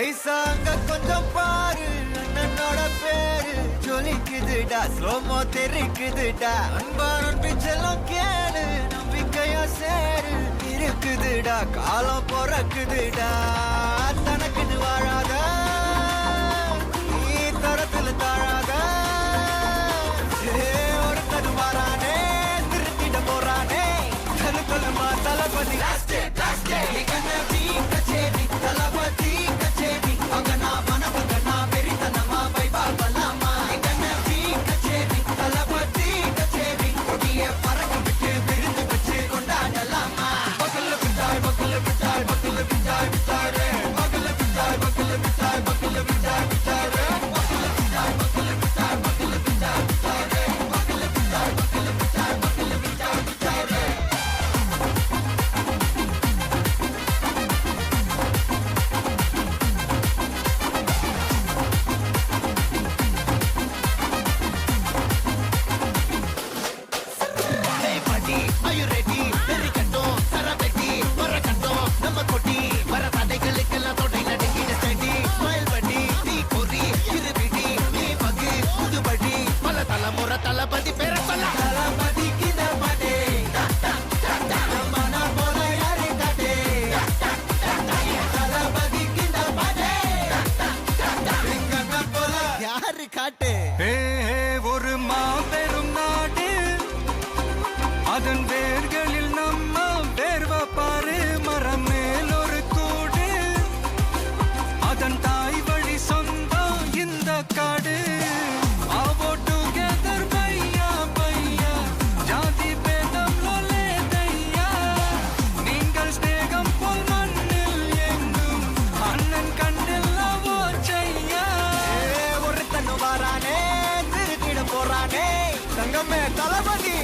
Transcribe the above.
ஐசாங்க கொஞ்சம் பாரு அண்ணனோட பேரு ஜொலிக்குதுடா ஸ்லோமோ தெரிக்குதுடா அன்பாரன் பிச்செல்லாம் கேளு நம்பிக்கையா சேரு இருக்குதுடா காலம் பொறக்குதுடா தனக்குன்னு வாழாத நீ தரத்துல தாழாத ஒருத்தது மாறானே திருத்திட போறானே தலுக்கலுமா தளபதி தளபதி கச்சேரி அங்கனா மனபங்கனா வெறித்தனமா வைபாபலாமா கச்சேரி தளபதி கச்சேரி கொடிய பறக்க விட்டு விழுந்து வச்சு கொண்டாடலாமா பக்கல விட்டாய் பக்கல விட்டாய் பக்கல விட்டாய் விட்டாரே பக்கல விட்டாய் பக்கல விட்டாய் பக்கல விட்டாய் விட்டாரே பக்கல விட்டாய் பக்கல விட்டாய் பக்கல விட்டாய் விட்டாரே பக்கல விட்டாய் பக்கல விட்டாய் பக்கல விட்டாய் விட்டாரே தளபதி பேர சொல்ல தளபதிக்கு தபடே மன போல யாரு காட்டே தளபதிக்கு தபடே எங்கன போல யாரு காட்டே ஒரு மாபெரும் நாடு அதன் வேர்களில் நம்ம வேர்வ பாரு மரம் மேல் ஒரு கூடு அதன் தாய் வழி சொந்தம் இந்த காடு தங்கமே தளபதி